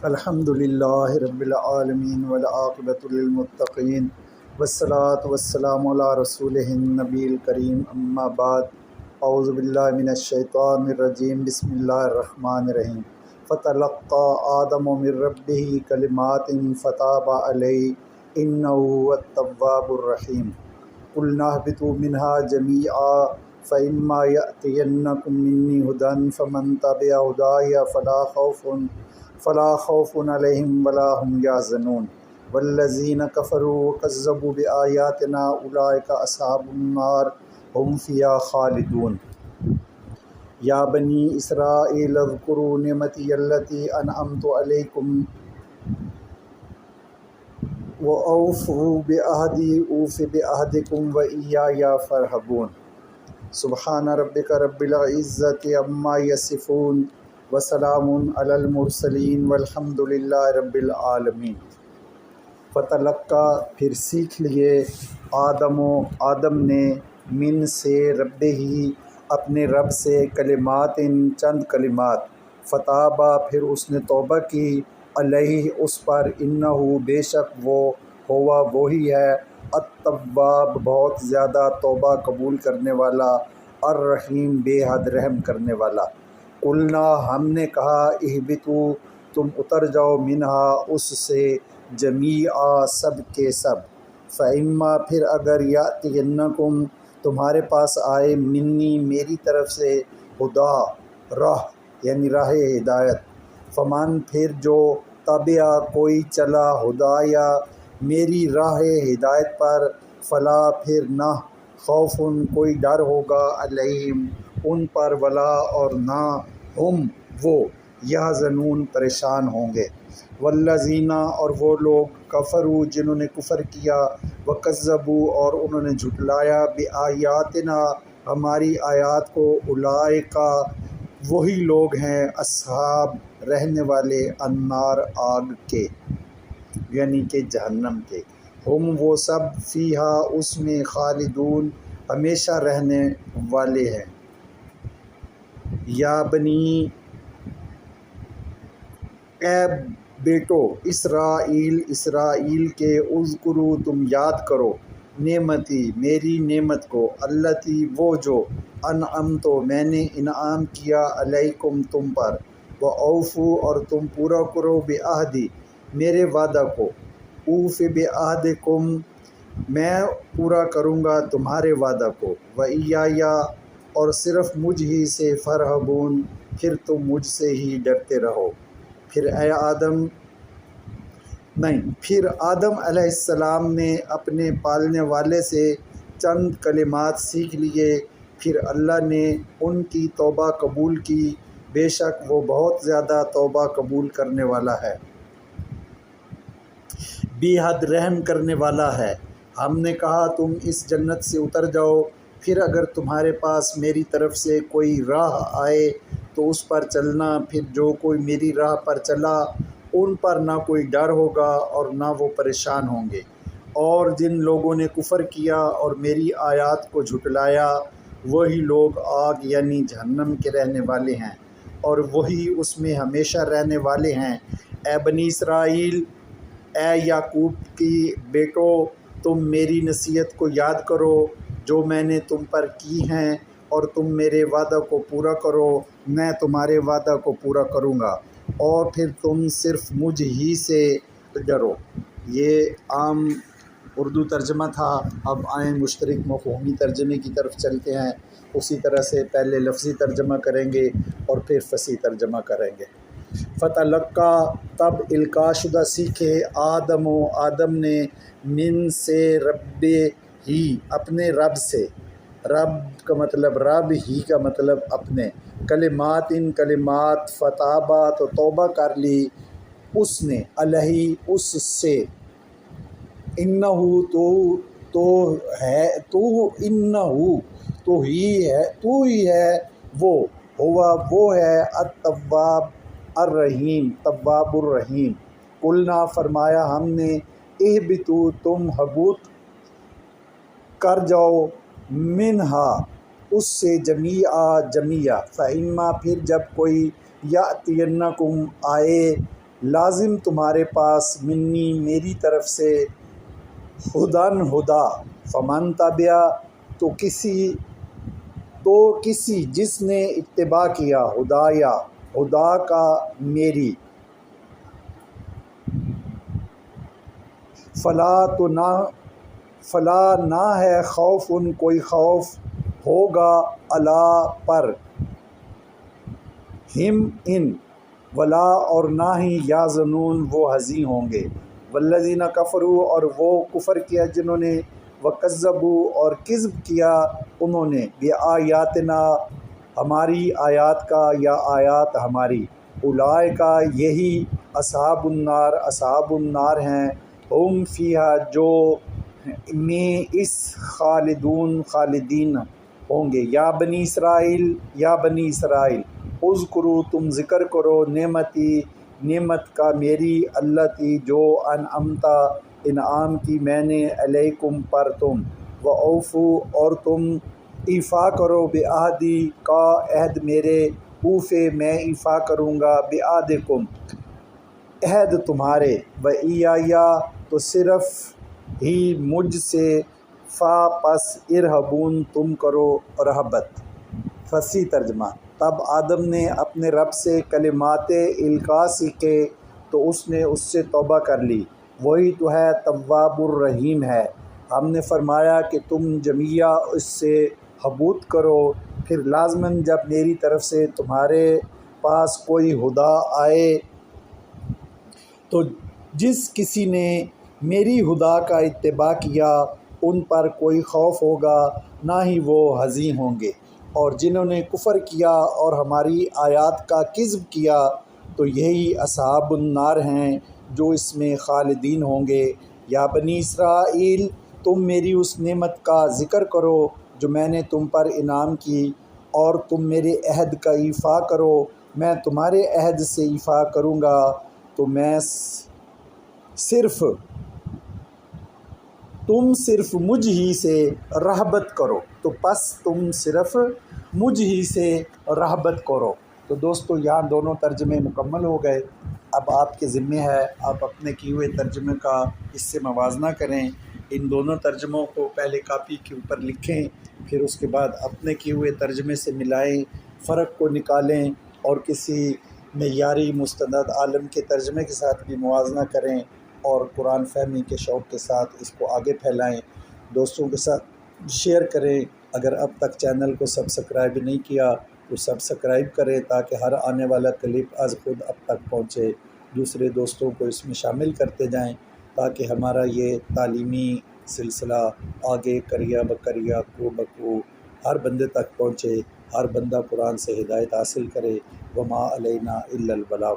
الحمدللہ رب العالمین والعاقبۃ للمتقین والصلاة والسلام علی رسولہ النبی الکریم اما بعد اعوذ باللہ من الشیطان الرجیم بسم اللہ الرحمن الرحیم فتلقى آدم من ربہ کلمات فتاب علیہ انہ هو التواب الرحیم قلنا اهبطوا منها جميعا فإما يأتينكم مني هدى فمن تبع هداي فلا خوف علیہم ولا هم يحزنون والذین کفروا وکذبوا بآیاتنا اولئک اصحاب النار هم فیہا خالدون یا بنی اسرائیل اذکروا نعمتی التی انعمت علیکم وأوفوا بعہدی اوف بعہدکم وإیایا فارہبون سبحان ربک رب العزت عما یصفون وسلام علی المرسلین والحمد للہ رب العالمین۔ فتلقا پھر سیکھ لیے آدم نے من سے رب ہی اپنے رب سے کلمات چند کلمات فتابہ پھر اس نے توبہ کی علیہ اس پر انہ بے شک وہ ہوا وہی ہے التواب بہت زیادہ توبہ قبول کرنے والا الرحیم بے حد رحم کرنے والا۔ قلنا ہم نے کہا اہبطوا تم اتر جاؤ منہا اس سے جمیعا سب کے سب فإما پھر اگر یأتینکم تمہارے پاس آئے منی میری طرف سے ہدا راہ یعنی راہ ہدایت فمن پھر جو تبع کوئی چلا ہدایا میری راہ ہدایت پر فلا پھر نہ خوف کوئی ڈر ہوگا علیہم ان پر ولا اور نہ ہم وہ یحزنون پریشان ہوں گے والذین اور وہ لوگ کفروا جنہوں نے کفر کیا وکذبوا اور انہوں نے جھٹلایا بآیاتنا ہماری آیات کو اولئک وہی لوگ ہیں اصحاب رہنے والے النار آگ کے یعنی کہ جہنم کے ہم وہ سب فیہا اس میں خالدون ہمیشہ رہنے والے ہیں۔ یا بنی اے بیٹو اسرائیل کے اذکروا تم یاد کرو نعمتی میری نعمت کو التی وہ جو انعمت میں نے انعام کیا علیکم تم پر واوفوا اور تم پورا کرو بعہدی میرے وعدہ کو اوف بعہدکم میں پورا کروں گا تمہارے وعدہ کو وإیایا اور صرف مجھ ہی سے فارہبون پھر تم مجھ سے ہی ڈرتے رہو۔ پھر آدم علیہ السلام نے اپنے پالنے والے سے چند کلمات سیکھ لیے پھر اللہ نے ان کی توبہ قبول کی بے شک وہ بہت زیادہ توبہ قبول کرنے والا ہے بے حد رحم کرنے والا ہے۔ ہم نے کہا تم اس جنت سے اتر جاؤ پھر اگر تمہارے پاس میری طرف سے کوئی راہ آئے تو اس پر چلنا پھر جو کوئی میری راہ پر چلا ان پر نہ کوئی ڈر ہوگا اور نہ وہ پریشان ہوں گے اور جن لوگوں نے کفر کیا اور میری آیات کو جھٹلایا وہی لوگ آگ یعنی جہنم کے رہنے والے ہیں اور وہی اس میں ہمیشہ رہنے والے ہیں۔ اے بنی اسرائیل اے یعقوب کی بیٹو تم میری نصیحت کو یاد کرو جو میں نے تم پر کی ہیں اور تم میرے وعدہ کو پورا کرو میں تمہارے وعدہ کو پورا کروں گا اور پھر تم صرف مجھ ہی سے ڈرو۔ یہ عام اردو ترجمہ تھا، اب آئیں مشترک مفہومی ترجمے کی طرف چلتے ہیں۔ اسی طرح سے پہلے لفظی ترجمہ کریں گے اور پھر فصیح ترجمہ کریں گے۔ فتلقا تب القاء شدہ سیکھے آدم نے من سے رب ہی اپنے رب سے، رب کا مطلب رب ہی کا مطلب اپنے، کلمات کلمات فتابہ تو توبہ کر لی اس نے علیہ اس سے انہ تو ہی ہے وہ ہوا وہ ہے التواب الرحیم تواب الرحیم۔ قلنا فرمایا ہم نے اہبطوا تم حبوط کر جاؤ منہا اس سے جمیعا فإما پھر جب کوئی یأتینکم آئے لازم تمہارے پاس منی میری طرف سے ہدن ہدا فمن تبع تو کسی جس نے اتباع کیا ہدایا ہدا کا میری فلا نہ ہے خوف ان کوئی خوف ہوگا اللہ پر ہم ان ولا اور نہ ہی یحزنون وہ حزین ہوں گے والذین کفروا اور وہ کفر کیا جنہوں نے وکذبوا اور کذب کیا انہوں نے بآیاتنا ہماری آیات کا یا آیات ہماری اولئک یہی اصحاب النار ہیں ہم فیہا جو میں اس خالدین ہوں گے یا بنی اسرائیل اذکروا تم ذکر کرو نعمت کا میری التی جو انعمتا انعام کی میں نے علیکم پر تم وأوفوا اور تم ایفا کرو بعہدی کا عہد میرے اوفے میں ایفا کروں گا بعہدکم عہد تمہارے وإیایا تو صرف ہی مجھ سے پس ارہبون تم کرو رہبت۔ فصیح ترجمہ۔ تب آدم نے اپنے رب سے کلمات القا سیکھے تو اس نے اس سے توبہ کر لی، وہی تو ہے تواب الرحیم ہے۔ ہم نے فرمایا کہ تم جمیعہ اس سے حبوط کرو، پھر لازماً جب میری طرف سے تمہارے پاس کوئی ہدا آئے تو جس کسی نے میری ہدا کا اتباع کیا ان پر کوئی خوف ہوگا نہ ہی وہ حزین ہوں گے، اور جنہوں نے کفر کیا اور ہماری آیات کا کذب کیا تو یہی اصحاب النار ہیں جو اس میں خالدین ہوں گے۔ یا بنی اسرائیل تم میری اس نعمت کا ذکر کرو جو میں نے تم پر انعام کی، اور تم میرے عہد کا ایفا کرو، میں تمہارے عہد سے ایفا کروں گا تو تم صرف مجھ ہی سے رہبت کرو، تو پس تم صرف مجھ ہی سے رہبت کرو۔ تو دوستو یہاں دونوں ترجمے مکمل ہو گئے۔ اب آپ کے ذمہ ہے آپ اپنے کیے ہوئے ترجمے کا اس سے موازنہ کریں، ان دونوں ترجموں کو پہلے کاپی کے اوپر لکھیں، پھر اس کے بعد اپنے کیے ہوئے ترجمے سے ملائیں، فرق کو نکالیں اور کسی معیاری مستند عالم کے ترجمے کے ساتھ بھی موازنہ کریں، اور قرآن فہمی کے شوق کے ساتھ اس کو آگے پھیلائیں، دوستوں کے ساتھ شیئر کریں۔ اگر اب تک چینل کو سبسکرائب نہیں کیا تو سبسکرائب کریں تاکہ ہر آنے والا کلپ از خود اب تک پہنچے، دوسرے دوستوں کو اس میں شامل کرتے جائیں تاکہ ہمارا یہ تعلیمی سلسلہ آگے کریا بکریا کو بکو ہر بندے تک پہنچے، ہر بندہ قرآن سے ہدایت حاصل کرے۔ وما علینا الا البلاغ